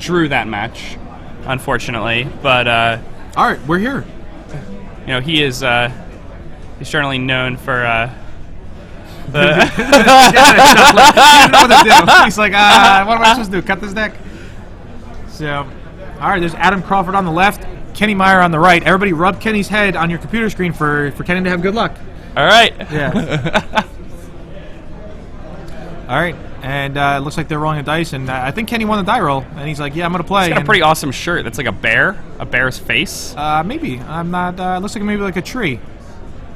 drew that match, unfortunately. But all right, we're here. You know, he is he's certainly known for the. He didn't know what to do. He's like, what am I supposed to do? Cut this deck? So, all right, there's Adam Crawford on the left, Kenny Meyer on the right. Everybody rub Kenny's head on your computer screen for Kenny to have good luck. All right. Yeah. All right, and it looks like they're rolling the dice, and I think Kenny won the die roll, and he's like, yeah, I'm going to play. He's got a pretty awesome shirt. That's like a bear's face. Maybe. I'm not, it looks like maybe like a tree.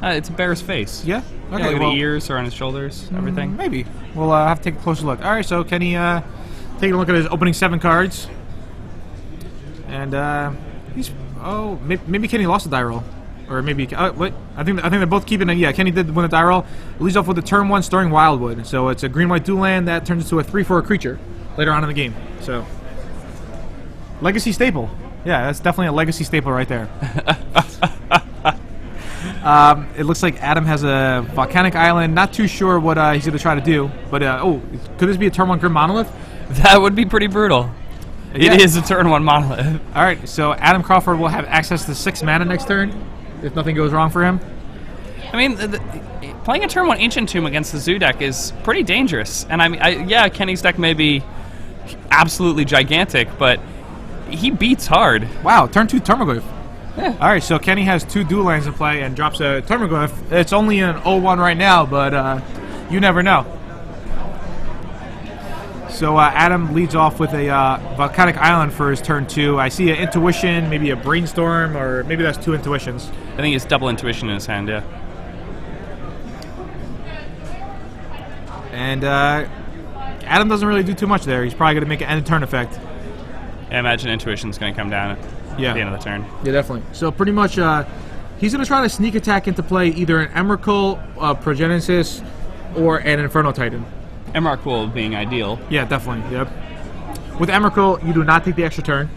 It's a bear's face. Yeah? Okay, Yeah, like the ears are on his shoulders, everything. Maybe. We'll have to take a closer look. All right, so Kenny, taking a look at his opening 7 cards. And maybe Kenny lost the die roll. Or maybe, wait, I think they're both keeping it. Yeah, Kenny did win the die roll. It leads off with a turn 1 Storing Wildwood. So it's a green-white dual land that turns into a 3/4 creature later on in the game. So, legacy staple. Yeah, that's definitely a legacy staple right there. It looks like Adam has a Volcanic Island. Not too sure what he's going to try to do. But, could this be a turn 1 Grim Monolith? That would be pretty brutal. Yeah. It is a turn 1 monolith. All right, so Adam Crawford will have access to 6 mana next turn if nothing goes wrong for him. I mean, playing a turn 1 Ancient Tomb against the Zoo deck is pretty dangerous. And I mean, yeah, Kenny's deck may be absolutely gigantic, but he beats hard. Wow, turn 2 Termaglyph. Yeah. All right, so Kenny has 2 dual lands in play and drops a Termaglyph. It's only an 0-1 right now, but you never know. So Adam leads off with a Volcanic Island for his turn 2. I see an Intuition, maybe a Brainstorm, or maybe that's 2 Intuitions. I think it's double Intuition in his hand, yeah. And Adam doesn't really do too much there. He's probably going to make an end of turn effect. I imagine Intuition's going to come down at the end of the turn. Yeah, definitely. So pretty much he's going to try to sneak attack into play either an Emrakul, Progenesis, or an Inferno Titan. Emrakul being ideal. Yeah, definitely. Yep. With Emrakul, you do not take the extra turn.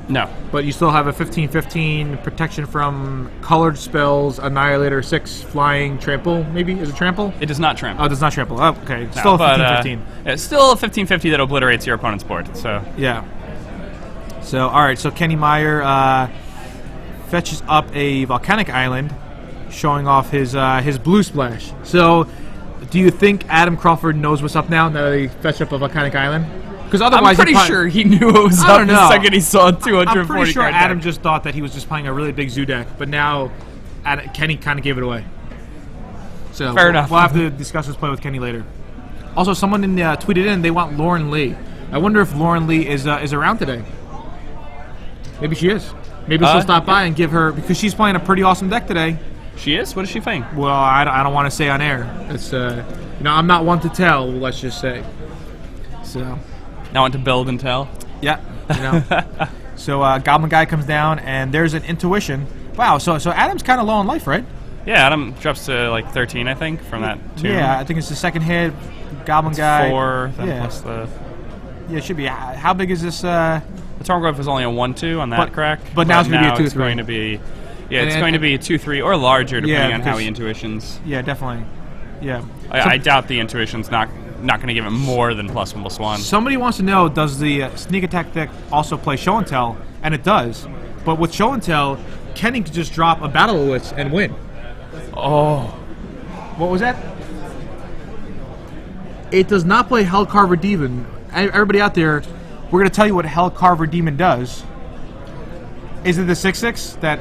No. But you still have a 15/15 protection from colored spells, Annihilator, 6 flying, trample, maybe? Is it trample? It does not trample. Oh, it does not trample. Oh, okay. Still a 15/15. It's still a 15/50 that obliterates your opponent's board, so. Yeah. So, alright, so Kenny Meyer fetches up a Volcanic Island, showing off his blue splash. So, do you think Adam Crawford knows what's up now that he fetched up a Volcanic Island? Because otherwise, I'm pretty sure he knew what was up the second he saw 240 I'm pretty sure card Adam deck. just thought that he was just playing a really big Zoo deck, but now Kenny kind of gave it away. So Fair enough. We'll have to discuss this play with Kenny later. Also, someone tweeted in they want Lauren Lee. I wonder if Lauren Lee is around today. Maybe she is. Maybe she'll stop by and give her, because she's playing a pretty awesome deck today. She is? What is she playing? Well, I don't want to say on air. It's I'm not one to tell. Let's just say. So. I want to build and tell. Yeah. So Goblin Guy comes down, and there's an Intuition. Wow. So Adam's kind of low on life, right? Yeah, Adam drops to like 13, I think, from that 2. Yeah, I think it's the second hit. Goblin Guy. 4, then plus the. Yeah, it should be. How big is this? The Tarmogoyf was only a 1/2 on that crack. But now it's going to be a 2/3. It's going to be. Yeah, it's going to be a 2/3 or larger, depending on how he intuitions. Yeah, definitely. Yeah. I doubt the intuition's not going to give him more than +1/+1. Somebody wants to know, does the sneak attack deck also play Show and Tell? And it does. But with Show and Tell, Kenny could just drop a Battle of Wits and win. Oh. What was that? It does not play Hellcarver Demon. Everybody out there, we're going to tell you what Hellcarver Demon does. Is it the 6/6 that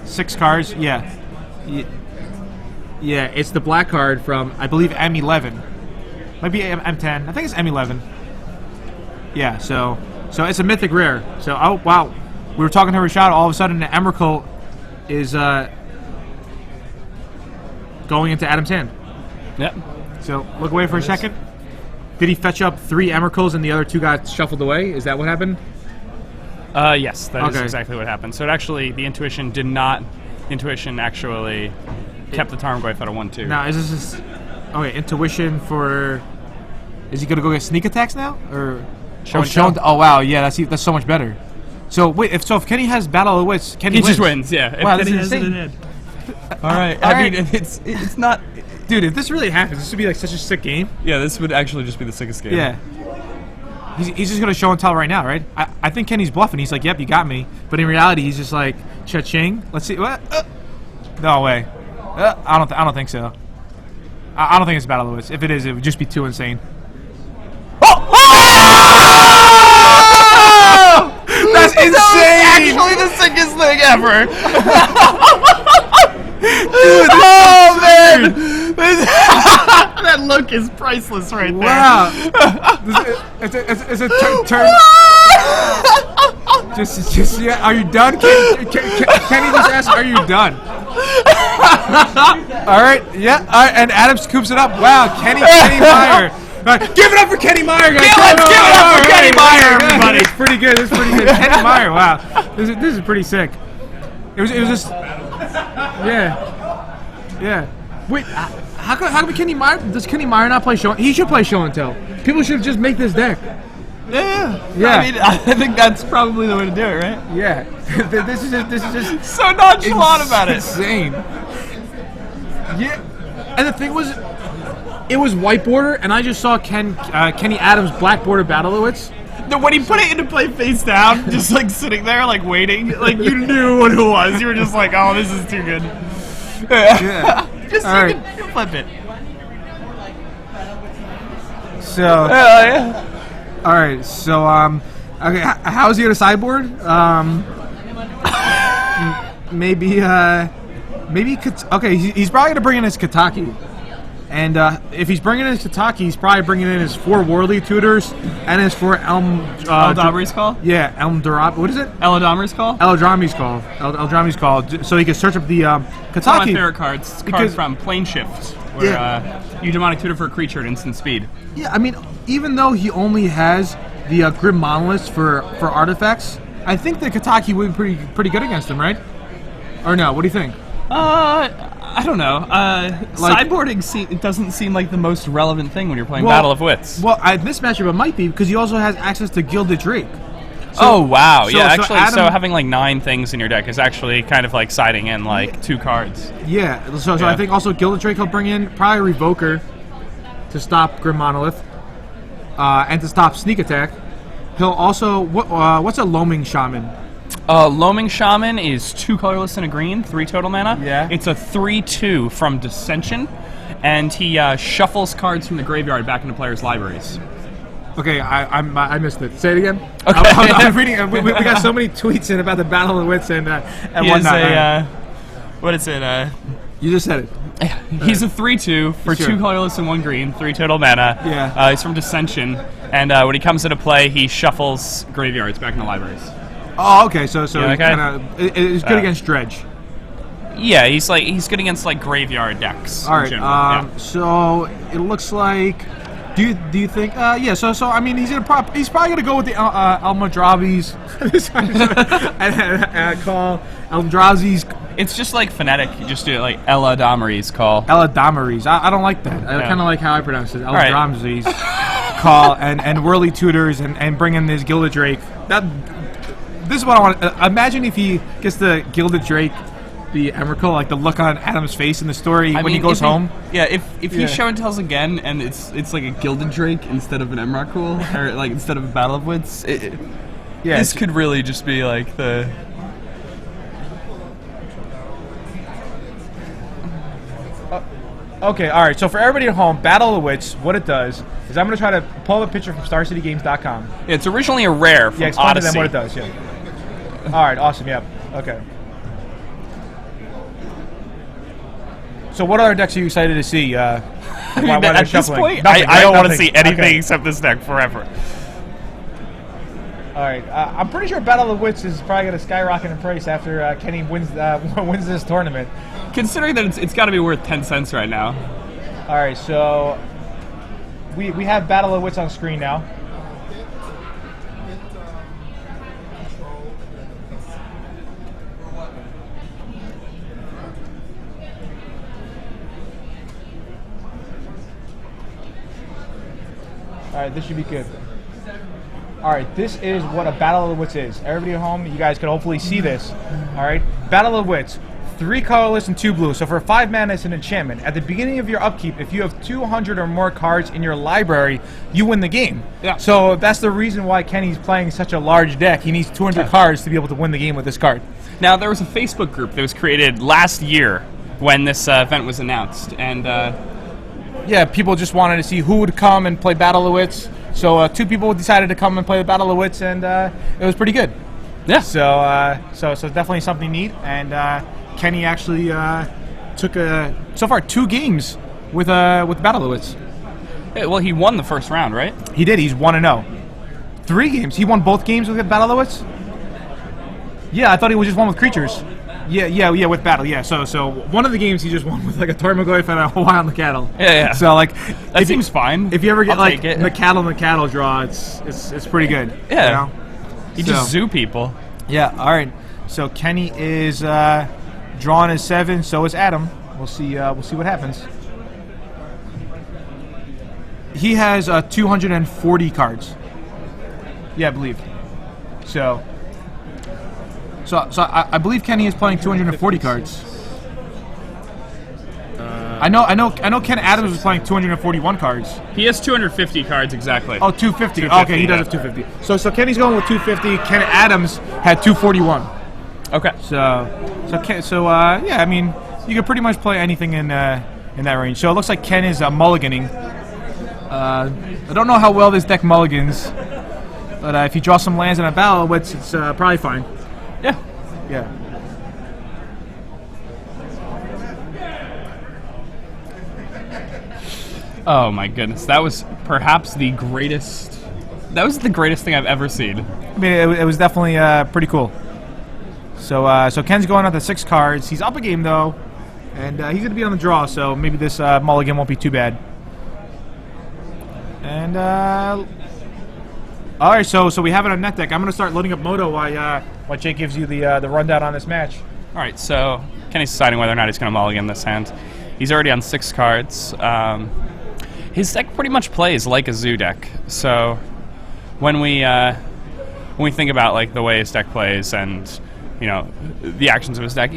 6 cards? Yeah. Yeah, it's the black card from, I believe, M11. Might be M10. I think it's M11. Yeah, so it's a mythic rare. So, oh, wow. We were talking to Rashad, all of a sudden the Emrakul is going into Adam's hand. Yep. So, look away for a second. Did he fetch up 3 Emrakuls and the other 2 got shuffled away? Is that what happened? Yes, that is exactly what happened. So, the Intuition did not... Intuition actually kept the Tarmogoyf at a 1/2. Now, is this... Okay, Intuition for... Is he going to go get sneak attacks now? Or... Show and Tell? Oh, wow, yeah, that's so much better. So, wait, if Kenny has Battle of the Wits, Kenny wins. He just wins, yeah. Wow, this is insane. All right. I mean, it's not... Dude, if this really happens, this would be like such a sick game. Yeah, this would actually just be the sickest game. Yeah. he's just gonna show and tell right now, right? I think Kenny's bluffing. He's like, "Yep, you got me," but in reality, he's just like, "Cha-ching." Let's see. What? No way. I don't think so. I don't think it's Battle of the Wits. If it is, it would just be too insane. That's insane! Actually, the sickest thing ever. Dude, oh man, that look is priceless right there. Wow. It's a turn. Just yeah. Are you done? Kenny just asked, "Are you done?" All right. Yeah. All right. And Adam scoops it up. Wow. Kenny Meyer. Give it up for Kenny Meyer, guys. Let's give it up for Kenny Meyer, everybody. It's pretty good. It's pretty good. Kenny Meyer. Wow. This is pretty sick. It was just. Yeah. Wait. How come Kenny Meyer? Does Kenny Meyer not play show? He should play show and tell. People should just make this deck. Yeah. Yeah. I mean, I think that's probably the way to do it, right? Yeah. This is just so nonchalant about it. Insane. Yeah. And the thing was, it was white border, and I just saw Kenny Adams' black border Battle of the Wits. When he put it into play face down, just like sitting there, like waiting, like you knew what it was. You were just like, "Oh, this is too good." Yeah. Just All right. you can flip it. So. Yeah. All right. So okay. How's he at a sideboard? Maybe. Okay. He's probably gonna bring in his Kataki. And if he's bringing in his Kataki, he's probably bringing in his 4 Worldly Tutors and his 4 Eldamri's Call? Yeah, Elmdarab. What is it? Eldamri's Call? Eldrami's Call. Eldrami's Call. So he can search up the Kataki. It's one of my favorite cards. It's a card from Plane Shift, where you Demonic Tutor for a creature at instant speed. Yeah, I mean, even though he only has the Grim Monoliths for artifacts, I think the Kataki would be pretty good against him, right? Or no? What do you think? I don't know. Sideboarding it doesn't seem like the most relevant thing when you're playing Battle of Wits. Well, this matchup it might be because he also has access to Gilded Drake. So, wow. Yeah, actually, so having like 9 things in your deck is actually kind of like siding in like 2 cards. Yeah. So I think also Gilded Drake he'll bring in probably Revoker to stop Grim Monolith and to stop Sneak Attack. He'll also what's a Loaming Shaman? Loaming Shaman is 2 colorless and a green, 3 total mana. Yeah. It's a 3/2 from Dissension, and he shuffles cards from the graveyard back into players' libraries. Okay, I missed it. Say it again. Okay. I'm reading. We got so many tweets in about the Battle of the Wits and whatnot. What is it? You just said it. He's a 3/2 for Sure. 2 colorless and 1 green, 3 total mana. Yeah. He's from Dissension, and when he comes into play, he shuffles graveyards back into libraries. Oh, okay. So okay. kind of it's good against Dredge. Yeah, he's good against like graveyard decks. All right. In general. So it looks like. Do you think? Yeah. So I mean, he's probably gonna go with the Eldrazi's. Call Eldrazi's. It's just like phonetic. You just do it like Eladamri's Call. Eladamri's. I don't like that. I kind of like how I pronounce it. Eldrazi's Call and Whirly Tutors and bring in this Gilded Drake. This is what I want. Imagine if he gets the Gilded Drake, the Emrakul, like the look on Adam's face in the story when he goes home. If he show and tells again, and it's like a Gilded Drake instead of an Emrakul, or like instead of a Battle of Wits. This could really just be like the. Okay, all right. So for everybody at home, Battle of the Wits, what it does is I'm going to try to pull up a picture from StarCityGames.com. Yeah, it's originally a rare from explain Odyssey. to them what it does. Yeah. All right. Awesome. Yeah. Okay. So what other decks are you excited to see? At this point, Nothing, I don't want to Nothing. see anything Okay. except this deck forever. All right. I'm pretty sure Battle of the Wits is probably going to skyrocket in price after Kenny wins this tournament. Considering that it's got to be worth 10 cents right now. All right. So we have Battle of the Wits on screen now. All right, this should be good. All right, this is what a Battle of the Wits is. Everybody at home, you guys can hopefully see this. All right, Battle of the Wits. 3 colorless and 2 blue. So for 5 mana, it's an enchantment. At the beginning of your upkeep, if you have 200 or more cards in your library, you win the game. Yeah. So that's the reason why Kenny's playing such a large deck. He needs 200 cards to be able to win the game with this card. Now, there was a Facebook group that was created last year when this event was announced, and yeah, people just wanted to see who would come and play Battle of Wits. So 2 people decided to come and play the Battle of Wits, and it was pretty good. yeah. So definitely something neat. And Kenny actually took so far 2 games with Battle of Wits. Yeah, well, he won the first round, right? He did. He's 1-0. 3 games. He won both games with Battle of Wits. Yeah, I thought he was just won with creatures. Yeah, with battle. Yeah, so one of the games he just won with like a Tarmogoyf and a Hawaiian the cattle. Yeah. So like That seems fine. If you ever get I'll like take it. the cattle draw, it's pretty good. Yeah. You know? You just zoo people. Yeah. All right. So Kenny is drawing his 7. So is Adam. We'll see what happens. He has 240 cards. Yeah, I believe. So I believe Kenny is playing 240 cards. I know Ken Adams was playing 241 cards. He has 250 cards exactly. Oh, 250. 250, Okay, he does have 250. So Kenny's going with 250. Ken Adams had 241. Okay. Yeah, I mean, you can pretty much play anything in that range. So it looks like Ken is mulliganing. I don't know how well this deck mulligans, but if you draw some lands in a battle, it's probably fine. Yeah. Yeah. Oh my goodness, that was perhaps the greatest. That was the greatest thing I've ever seen. I mean, it was definitely pretty cool. So Ken's going out to 6 cards. He's up a game though, and he's going to be on the draw. So maybe this mulligan won't be too bad. And all right, so we have it on net deck. I'm going to start loading up Moto while Jake gives you the rundown on this match. All right, so Kenny's deciding whether or not he's going to mulligan this hand. He's already on 6 cards. His deck pretty much plays like a zoo deck. So when we think about like the way his deck plays and the actions of his deck,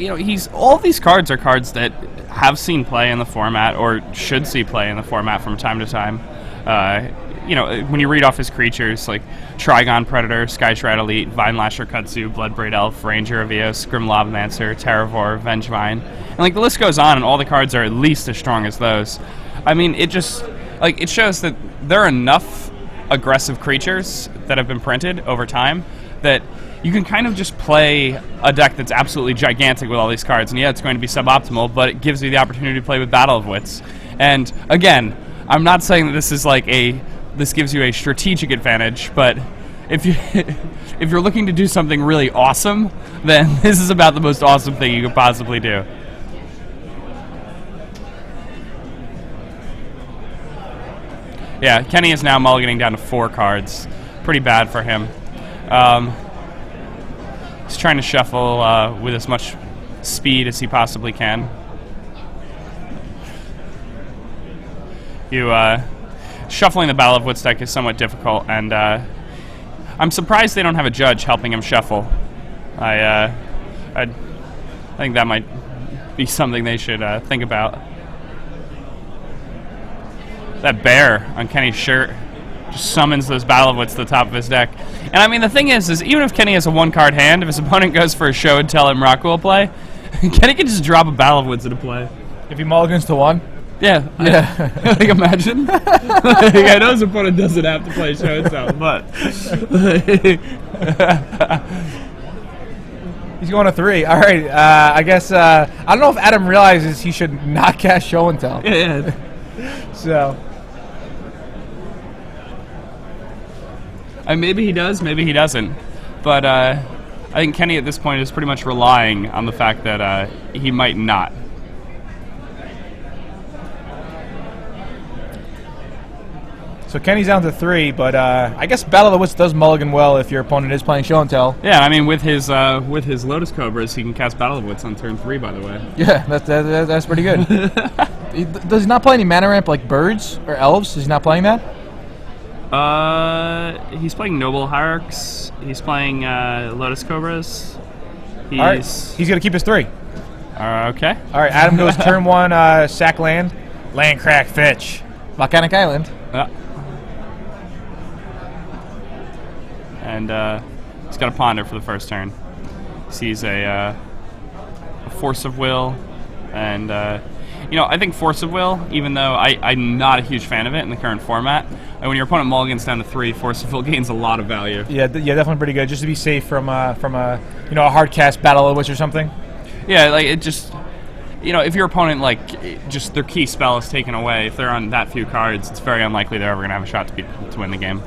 all of these cards are cards that have seen play in the format or should see play in the format from time to time. When you read off his creatures, like Trigon Predator, Sky Shroud Elite, Vine Lasher Kudzu, Bloodbraid Elf, Ranger Evios, Grim Lavamancer, Terravore, Vengevine, and like the list goes on, and all the cards are at least as strong as those. I mean, it just it shows that there are enough aggressive creatures that have been printed over time that you can kind of just play a deck that's absolutely gigantic with all these cards, and yeah, it's going to be suboptimal, but it gives you the opportunity to play with Battle of Wits. And again, I'm not saying that this is this gives you a strategic advantage, but if you're looking to do something really awesome, then this is about the most awesome thing you could possibly do. Yeah, Kenny is now mulliganing down to 4 cards. Pretty bad for him. He's trying to shuffle with as much speed as he possibly can. Shuffling the Battle of Wits deck is somewhat difficult, and I'm surprised they don't have a judge helping him shuffle. I think that might be something they should think about. That bear on Kenny's shirt just summons those Battle of Wits to the top of his deck. And I mean, the thing is even if Kenny has a 1-card hand, if his opponent goes for a show and tell him Rockwell play, Kenny can just drop a Battle of Wits into play. If he mulligans to 1? Yeah. Like, imagine. I know his opponent doesn't have to play show and tell, but he's going to 3. All right. I guess I don't know if Adam realizes he should not cast show and tell. Yeah. So. Maybe he does, maybe he doesn't. But I think Kenny at this point is pretty much relying on the fact that he might not. So Kenny's down to 3, but I guess Battle of the Wits does mulligan well if your opponent is playing show and tell. Yeah, I mean with his Lotus Cobras, he can cast Battle of Wits on turn 3. By the way. Yeah, that's pretty good. Does he not play any mana ramp like birds or elves? Is he not playing that? He's playing Noble Hierarchs. He's playing Lotus Cobras. All right. He's gonna keep his 3. Okay. All right, Adam goes turn 1, sack land, crack, fetch. Volcanic Island. And he's got a ponder for the first turn. Sees a force of will, and I think force of will, even though I'm not a huge fan of it in the current format, when your opponent mulligans down to 3, force of will gains a lot of value. Yeah, definitely pretty good, just to be safe from a hard cast Battle of the Witch or something. Yeah, like it just, if your opponent just their key spell is taken away, if they're on that few cards, it's very unlikely they're ever going to have a shot to win the game.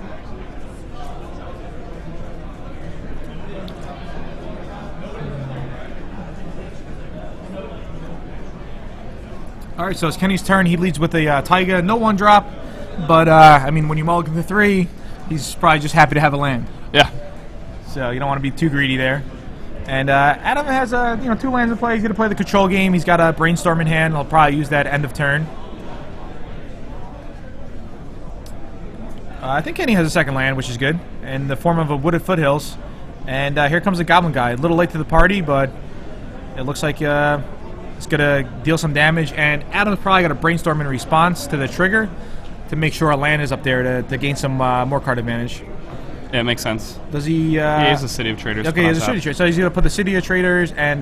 All right, so it's Kenny's turn. He leads with a Taiga, no 1-drop, but when you mulligan to 3, he's probably just happy to have a land. Yeah. So you don't want to be too greedy there. And Adam has 2 lands to play. He's going to play the control game. He's got a Brainstorm in hand. He'll probably use that end of turn. I think Kenny has a second land, which is good, in the form of a Wooded Foothills. And here comes the Goblin Guy. A little late to the party, but it looks like it's going to deal some damage. And Adam's probably got to Brainstorm in response to the trigger to make sure a land is up there to gain some more card advantage. Yeah, it makes sense. Does he... he has a City of Traders. Okay, he has a City of Traders. So he's going to put the City of Traders and...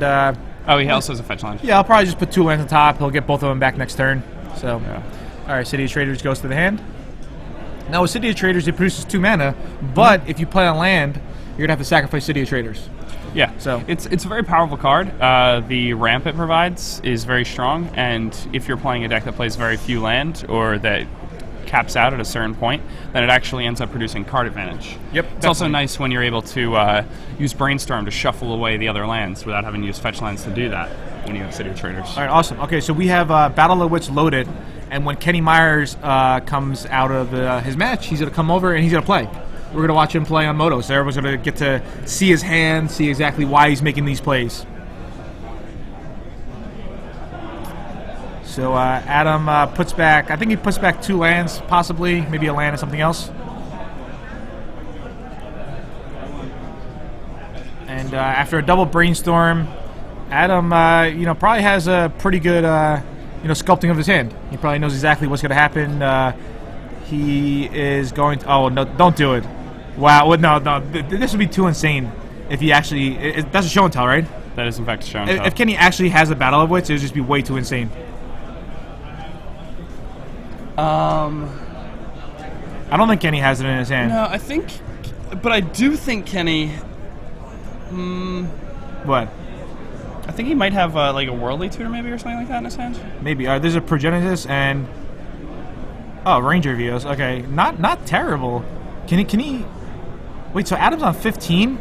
he also has a fetch land. Yeah, I'll probably just put 2 lands on top. He'll get both of them back next turn. So, yeah. All right, City of Traders goes to the hand. Now with City of Traders, it produces 2 mana, but if you play on land, you're going to have to sacrifice City of Traders. Yeah, so it's a very powerful card. The ramp it provides is very strong, and if you're playing a deck that plays very few land or that caps out at a certain point, then it actually ends up producing card advantage. Yep. It's definitely. also nice when you're able to use Brainstorm to shuffle away the other lands without having to use fetch lands to do that when you have City of Traders. All right, awesome. Okay, so we have Battle of the Wits loaded, and when Kenny Myers comes out of his match, he's going to come over and he's going to play. We're going to watch him play on Moto, so everyone's going to get to see his hand, see exactly why he's making these plays. So Adam puts back, I think he puts back 2 lands, possibly, maybe a land and something else. And after a double Brainstorm, Adam, probably has a pretty good, sculpting of his hand. He probably knows exactly what's going to happen. He is going to... Oh, no, don't do it. Wow, no, this would be too insane if he actually... That's a show and tell, right? That is, in fact, a show and tell. If Kenny actually has a Battle of Wits, it would just be way too insane. I don't think Kenny has it in his hand. No, I think... But I do think Kenny... What? I think he might have a Worldly Tutor maybe or something like that in his hand. Maybe. There's a Progenitus and... Oh, Ranger Vos. Okay, not terrible. Can he... Wait, so Adam's on 15?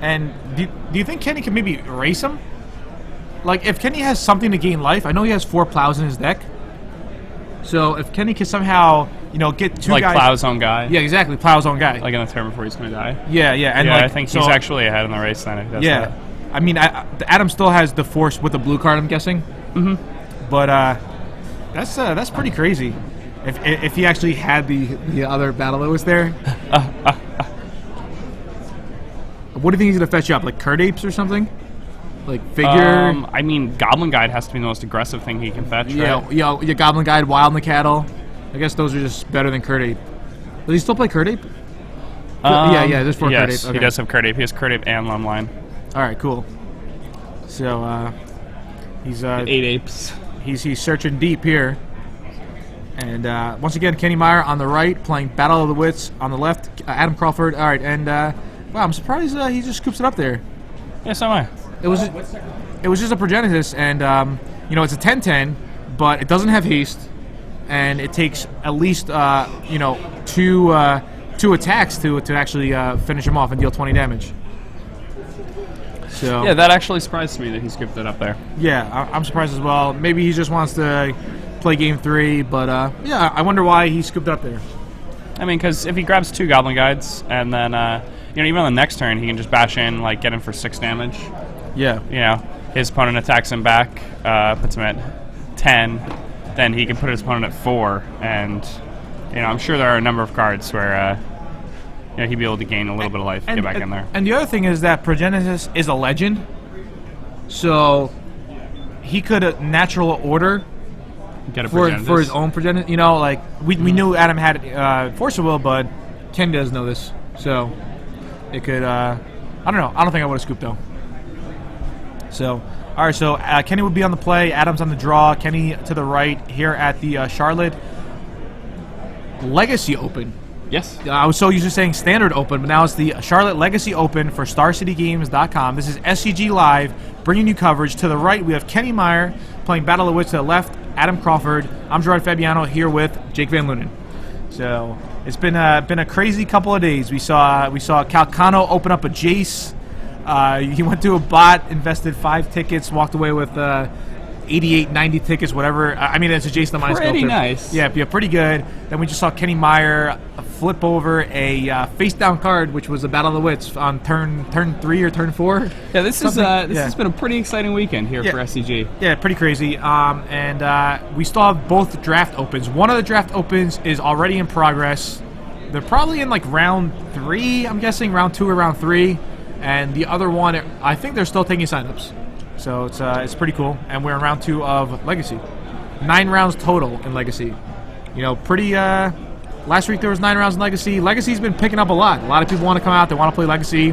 And do you think Kenny can maybe erase him? Like, if Kenny has something to gain life, I know he has 4 plows in his deck. So if Kenny can somehow, get 2 guys... Like Plow's own guy? Yeah, exactly, Plow's own guy. Like in the turn before he's going to die? Yeah. And I think he's actually ahead in the race then. If he does that. I mean, Adam still has the Force with the blue card, I'm guessing. Mm-hmm. But that's pretty crazy. If he actually had the other battle that was there. What do you think he's going to fetch up? Like Curd Apes or something? Like Figure? Goblin Guide has to be the most aggressive thing he can fetch, right? Yeah, Goblin Guide, Wild and the Cattle. I guess those are just better than Curd Ape. Does he still play Curd Ape? There's 4 Curd Ape. Yes, he does have Curd Ape. He has Curd Ape and Lumline. All right, cool. So, he's... 8 apes. He's searching deep here. And once again, Kenny Meyer on the right, playing Battle of the Wits. On the left, Adam Crawford. All right, and wow, I'm surprised he just scoops it up there. Yeah, so am I. It was just a Progenitus, and it's a 10/10, but it doesn't have haste, and it takes at least 2 attacks to actually finish him off and deal 20 damage. So yeah, that actually surprised me that he scooped it up there. Yeah, I'm surprised as well. Maybe he just wants to play game 3, but I wonder why he scooped it up there. I mean, because if he grabs 2 Goblin Guides, and then even on the next turn, he can just bash in, get in for 6 damage. Yeah. His opponent attacks him back, puts him at 10, then he can put his opponent at 4, and I'm sure there are a number of cards where he'd be able to gain a little bit of life and get back in there. And the other thing is that Progenitus is a legend, so he could natural order Get a for his own progenitor. You know, like we knew Adam had Force of Will, but Ken doesn't know this, so it could. I don't know. I don't think I would have scooped though. So, all right. So Kenny would be on the play. Adam's on the draw. Kenny to the right here at the Charlotte Legacy Open. Yes. I was so used to saying Standard Open, but now it's the Charlotte Legacy Open for StarCityGames.com. This is SCG Live, bringing you coverage. To the right, we have Kenny Meyer playing Battle of the Wits. To the left, Adam Crawford. I'm Gerard Fabiano here with Jake Van Lunen. So it's been a crazy couple of days. We saw Calcano open up a Jace. He went to a bot, invested 5 tickets, walked away with 88, 90 tickets, whatever. I mean, it's a Jason the Mind Sculptor. Pretty nice. Yeah, pretty good. Then we just saw Kenny Meyer flip over a face-down card, which was a Battle of the Wits on turn 3 or turn 4. Yeah, this has been a pretty exciting weekend here for SCG. Yeah, pretty crazy. And we still have both draft opens. One of the draft opens is already in progress. They're probably in like round 3, I'm guessing, round 2 or round 3. And the other one, I think they're still taking signups. So it's pretty cool. And we're in round 2 of Legacy. 9 rounds total in Legacy. You know, pretty. Last week there was 9 rounds in Legacy. Legacy's been picking up a lot. A lot of people want to come out. They want to play Legacy.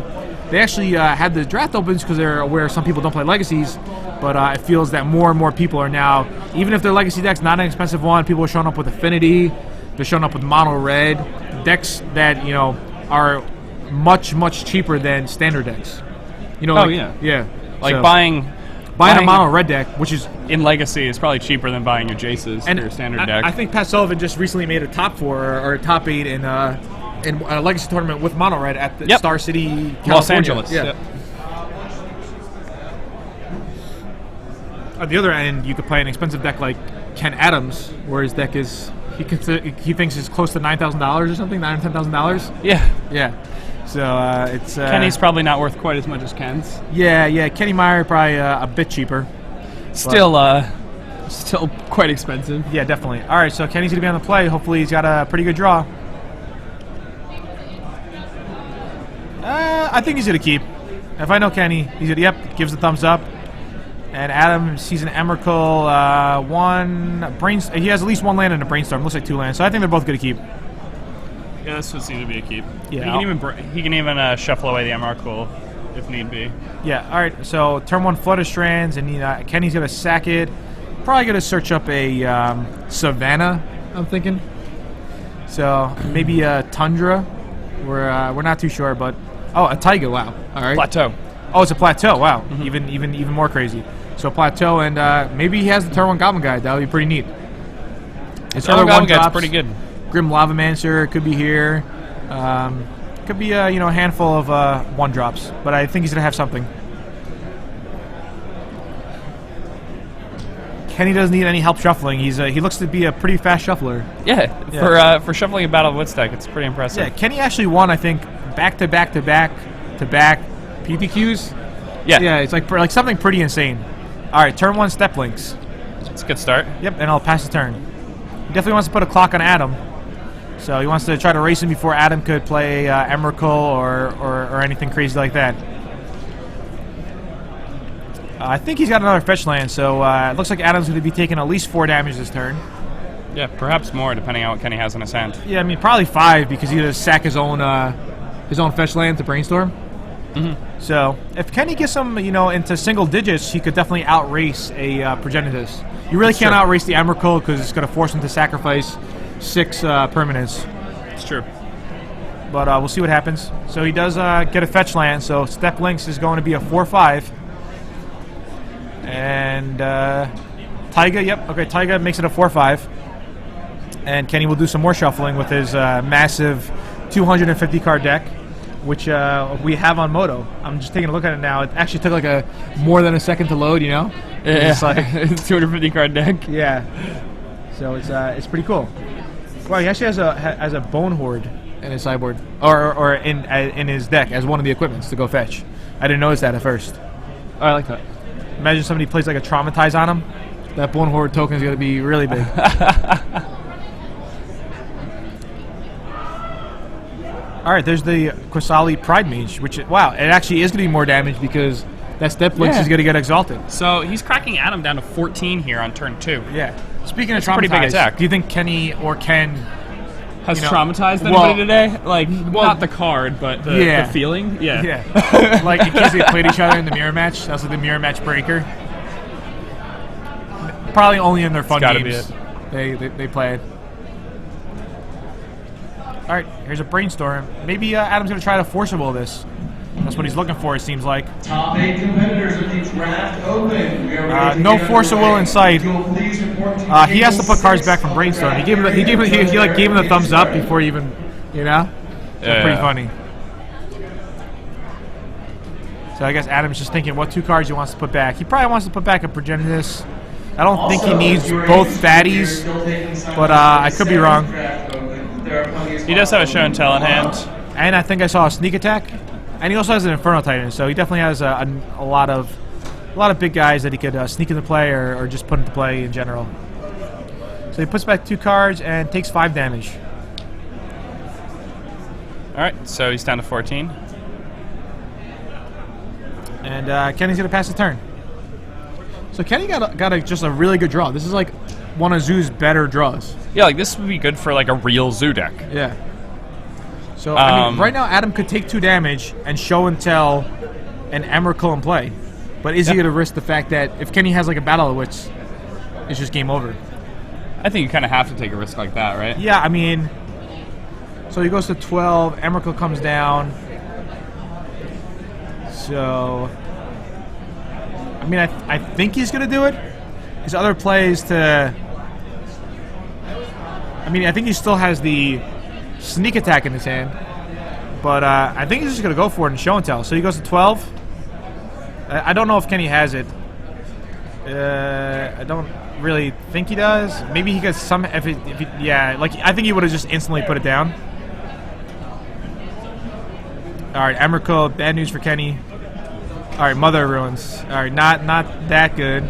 They actually had the draft opens because they're aware some people don't play Legacies. But it feels that more and more people are now, even if their Legacy deck's not an expensive one, people are showing up with Affinity. They're showing up with Mono Red. Decks that, you know, are much, much cheaper than standard decks. You know, Like so, buying a mono red deck, which is in Legacy, is probably cheaper than buying your Jaces for your standard deck. I think Pat Sullivan just recently made a top 4 or a top 8 in a Legacy tournament with mono red at the Star City, California. Los Angeles. Yeah. At the other end, you could play an expensive deck like Ken Adams, where his deck is he thinks is close to $9,000 or something, $9,000 or $10,000. Yeah. So it's Kenny's probably not worth quite as much as Ken's. Yeah. Kenny Meyer probably a bit cheaper. Still quite expensive. Yeah, definitely. All right, so Kenny's gonna be on the play. Hopefully, he's got a pretty good draw. I think he's gonna keep. If I know Kenny, he's gonna gives a thumbs up. And Adam sees an Emrakul, 1 he has at least 1 land and a Brainstorm. Looks like 2 lands. So I think they're both gonna keep. Yeah, this would seem to be a keep. Yeah, he can even shuffle away the Emrakul if need be. Yeah. All right. So turn 1 Flutter Strands, and Kenny's gonna sack it. Probably gonna search up a Savannah. I'm thinking. So maybe a Tundra. We're not too sure, but a Taiga. Wow. All right. Plateau. Oh, it's a Plateau. Wow. Mm-hmm. Even more crazy. So Plateau, and maybe he has the turn 1 Goblin Guide. That would be pretty neat. His other Goblin Guide's pretty good. Grim Lavamancer could be here. Could be a handful of 1-drops, but I think he's gonna have something. Kenny doesn't need any help shuffling. He looks to be a pretty fast shuffler. Yeah. For shuffling a Battle of Wits deck, it's pretty impressive. Yeah, Kenny actually won, I think, back to back PTQs. Yeah, it's like something pretty insane. All right, turn 1 Step Links. It's a good start. Yep, and I'll pass the turn. He definitely wants to put a clock on Adam. So he wants to try to race him before Adam could play Emrakul or anything crazy like that. I think he's got another fetch land, so it looks like Adam's going to be taking at least 4 damage this turn. Yeah, perhaps more, depending on what Kenny has in his hand. Yeah, I mean, probably 5, because he's going to sack his own fetch land to Brainstorm. Mm-hmm. So if Kenny gets him, into single digits, he could definitely outrace a Progenitus. You really can't outrace the Emrakul because it's going to force him to sacrifice 6 permanents. It's true. But we'll see what happens. So he does get a fetch land, so Step Links is going to be a 4/5. And Taiga, Taiga makes it a 4/5. And Kenny will do some more shuffling with his massive 250 card deck, which we have on Moto. I'm just taking a look at it now. It actually took like more than a second to load, Yeah, it's like 250 card deck. Yeah. So it's pretty cool. Wow, he actually has a Bone Horde in his sideboard, or in his deck as one of the equipments to go fetch. I didn't notice that at first. Oh, I like that. Imagine somebody plays like a Traumatize on him. That Bone Horde token is going to be really big. All right, there's the Quasali Pride Mage, which, wow, it actually is going to be more damage because that step links Yeah. is going to get exalted. So he's cracking Adam down to 14 here on turn 2. Yeah. Speaking of That's a pretty big traumatized, attack. do you think Kenny or Ken Has you know, traumatized well- anybody today? Like, not the card, but the, Yeah. the feeling? Yeah. Yeah. Like, in case they played each other in the mirror match. That was like the mirror match breaker. Probably only in their fun gotta games. They play it. Alright, here's a brainstorm. Maybe Adam's going to try to force a will this. That's what he's looking for, it seems like. Top 8 competitors with the draft open. We are ready to No get force of will underway. in sight. If you'll please report to He has to put cards back from table brainstorm. He 6 gave him the thumbs up before he even, you know? Yeah. Pretty funny. So I guess Adam's just thinking what 2 cards he wants to put back. He probably wants to put back a Progenitus. I don't think he needs both fatties, but I could be wrong. He does have a show and tell in hand. And I think I saw a sneak attack. And he also has an Inferno Titan, so he definitely has a lot of big guys that he could sneak into play or just put into play in general. So he puts back 2 cards and takes 5 damage. Alright, so he's down to 14. And Kenny's gonna pass the turn. So Kenny got just a really good draw. This is like one of Zoo's better draws. Yeah, like this would be good for like a real Zoo deck. Yeah. So I mean, right now Adam could take 2 damage and show and tell an Emrakul in play. But is he gonna risk the fact that if Kenny has like a Battle of the Wits, it's just game over? I think you kind of have to take a risk like that, right? Yeah, I mean, so he goes to 12, Emrakul comes down. So I mean, I think he's going to do it. His other play is to... I mean, I think he still has the sneak attack in his hand. But I think he's just going to go for it and show and tell. So he goes to 12. I don't know if Kenny has it. I don't really think he does. Maybe he gets some... yeah, like, I think he would have just instantly put it down. Alright, Emrakul, bad news for Kenny. Alright, Mother of Ruins. Alright, not that good.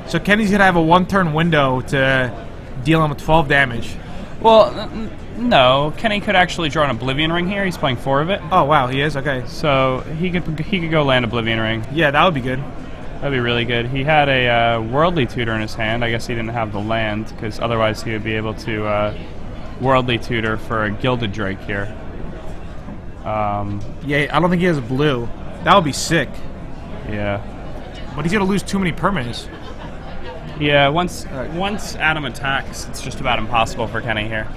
So Kenny's gonna have a 1-turn window to deal him with 12 damage. Well, no. Kenny could actually draw an Oblivion Ring here. He's playing 4 of it. Oh wow, he is? Okay. So he could go land Oblivion Ring. Yeah, that would be good. That'd be really good. He had a Worldly Tutor in his hand. I guess he didn't have the land, because otherwise he would be able to Worldly Tutor for a Gilded Drake here. Yeah, I don't think he has a blue. That would be sick. Yeah. But he's gonna lose too many permanents. Yeah, once Adam attacks, it's just about impossible for Kenny here.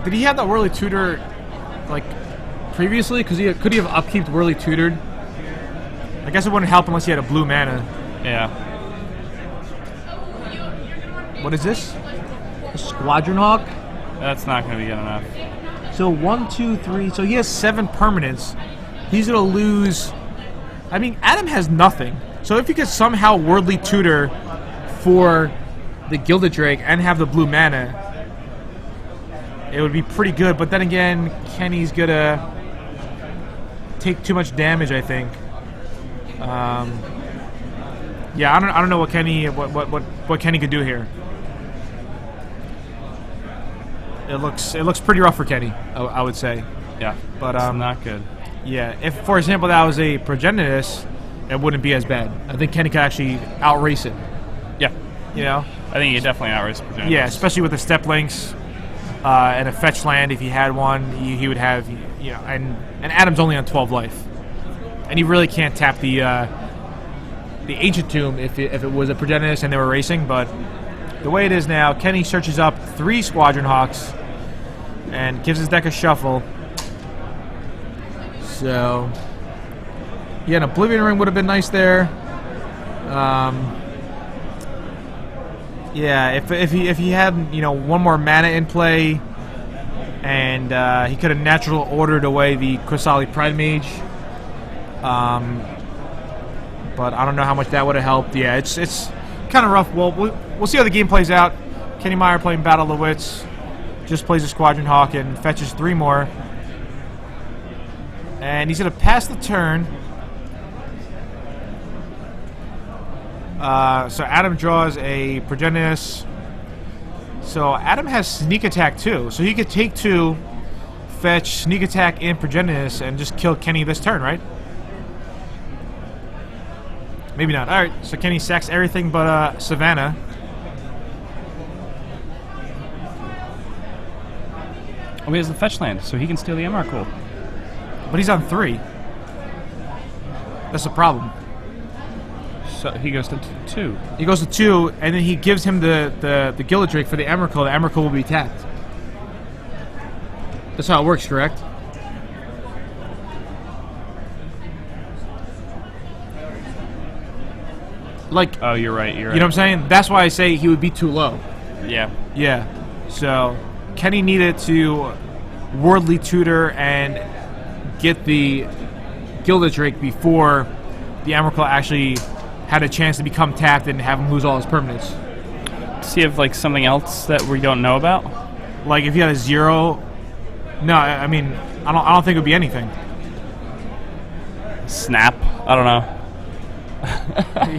Did he have that Whirly Tutor, like, previously? Because could he have upkeeped Whirly Tutored? I guess it wouldn't help unless he had a blue mana. Yeah. What is this? A Squadron Hawk? That's not going to be good enough. So 1, 2, 3. So he has 7 permanents. He's gonna lose. I mean, Adam has nothing. So if he could somehow Worldly Tutor for the Gilded Drake and have the blue mana, it would be pretty good. But then again, Kenny's gonna take too much damage, I think. Yeah, I don't know what Kenny could do here. It looks pretty rough for Kenny, I would say. Yeah, But it's not good. Yeah, if for example that was a Progenitus, it wouldn't be as bad. I think Kenny could actually outrace it. Yeah, You know? I think he definitely outrace Progenitus. Yeah, especially with the step links and a fetch land. If he had one, he would have. You know, and Adam's only on 12 life, and he really can't tap the Ancient Tomb if it was a Progenitus and they were racing. But the way it is now, Kenny searches up 3 Squadron Hawks and gives his deck a shuffle. So, yeah, an Oblivion Ring would have been nice there. Yeah, if he had one more mana in play, and he could have natural ordered away the Qasali Pride Mage. But I don't know how much that would have helped. Yeah, it's kind of rough. Well, we'll see how the game plays out. Kenny Meyer playing Battle of the Wits, just plays a Squadron Hawk and fetches 3 more. And he's going to pass the turn. So Adam draws a Progenitus. So Adam has Sneak Attack too. So he could take 2 fetch Sneak Attack and Progenitus and just kill Kenny this turn, right? Maybe not. Alright, so Kenny sacks everything but Savannah. Oh, he has the fetch land, so he can steal the Emrakul. But he's on 3. That's the problem. So he goes to 2. He goes to 2, and then he gives him the Gillidrake for the Emrakul. The Emrakul will be tapped. That's how it works, correct? Like, Oh, you're right. You're right. you know what I'm saying? That's why I say he would be too low. Yeah. Yeah. So Kenny needed to Worldly Tutor and get the Gillidrake before the Emrakul actually had a chance to become tapped and have him lose all his permanents. Does he have like something else that we don't know about? Like if he had a 0, no, I mean I don't think it would be anything. Snap? I don't know.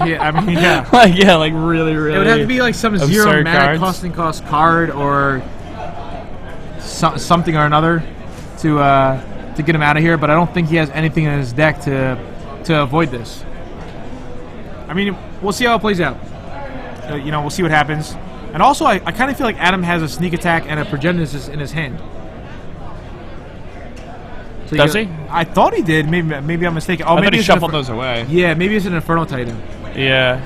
Yeah, I mean yeah. Like yeah, like really. It would have to be like some 0 absurd mana cards. costing cost card or something or another to get him out of here. But I don't think he has anything in his deck to avoid this. I mean, we'll see how it plays out. You know, we'll see what happens. And also, I kind of feel like Adam has a Sneak Attack and a Progenitus in his hand. So Does he? I thought he did. Maybe I'm mistaken. Oh, I thought maybe he it's an shuffled those away. Yeah, maybe it's an Inferno Titan. Yeah.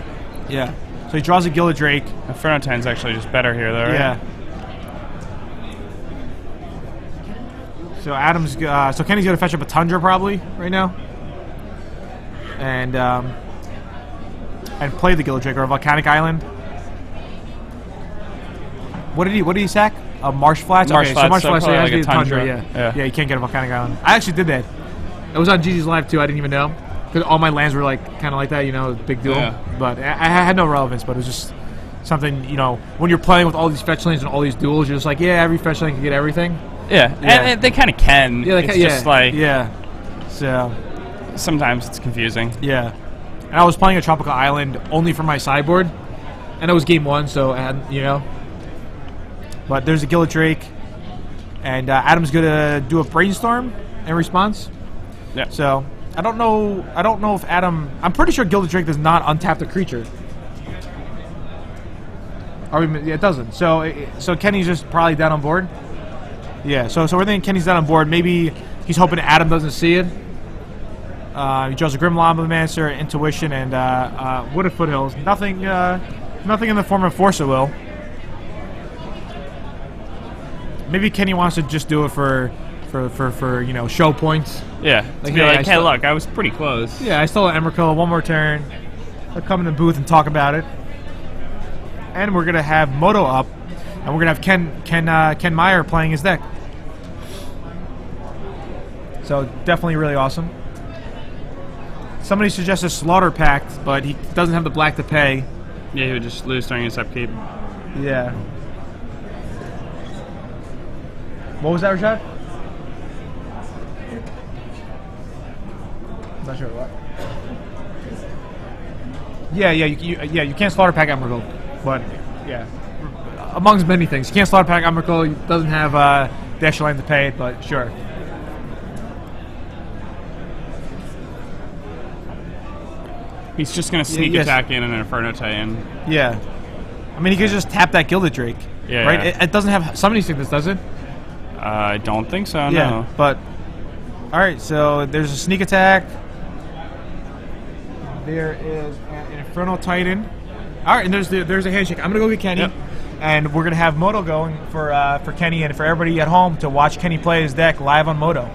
Yeah. So he draws a Gillidrake. Inferno Titan's actually just better here, though, right? Yeah. So Adam's so Kenny's gonna fetch up a Tundra probably right now, and play the Gillidrake or a Volcanic Island. What did he sack? A Marsh Flats. Marsh okay, Flats, so Marsh so Flats. probably So like it a has to be Tundra. Tundra. Yeah, you can't get a Volcanic Island. I actually did that. It was on GG's Live too. I didn't even know because all my lands were like kind of like that. You know, big deal. Yeah. But I had no relevance. But it was just something. You know, when you're playing with all these fetch lanes and all these duels, you're just like, yeah, every fetch lane can get everything. Yeah, Yeah. and they kind of can. Yeah, It's just like yeah. So sometimes it's confusing. yeah, and I was playing a Tropical Island only for my sideboard, and it was game 1, so I had, you know. But there's a Gillidrake, and Adam's gonna do a Brainstorm in response. Yeah. So I don't know if Adam. I'm pretty sure Gillidrake does not untap the creature. Or yeah, it doesn't. So Kenny's just probably down on board. Yeah, so we're thinking Kenny's down on board. Maybe he's hoping Adam doesn't see it. He draws a Grim Lavamancer, Intuition, and Wooded Foothills. Nothing in the form of Force of Will. Maybe Kenny wants to just do it for you know, show points. Yeah. Like, To be hey, like, I hey, still- look, I was pretty close. Yeah, I stole an Emrakul, one more turn. I'll come in the booth and talk about it. And we're gonna have Moto up, and we're gonna have Ken Meyer playing his deck. So definitely really awesome. Somebody suggested Slaughter Pact, but he doesn't have the black to pay. Yeah, he would just lose during his upkeep. Yeah. What was that, Rashad? I'm not sure what. Yeah, you can't Slaughter Pack Emrakul, but yeah, amongst many things, you can't Slaughter Pack Emrakul. He doesn't have the extra line to pay it, but sure. He's just going to sneak yes. attack in an Inferno Titan. Yeah, I mean he could just tap that Gilded Drake. Yeah. Right. It doesn't have Summoning Sickness, does it? I don't think so, Yeah, no. but all right. So there's a Sneak Attack. There is an Infernal Titan. All right, and there's a handshake. I'm gonna go get Kenny, Yep. and we're gonna have Moto going for Kenny and for everybody at home to watch Kenny play his deck live on Moto.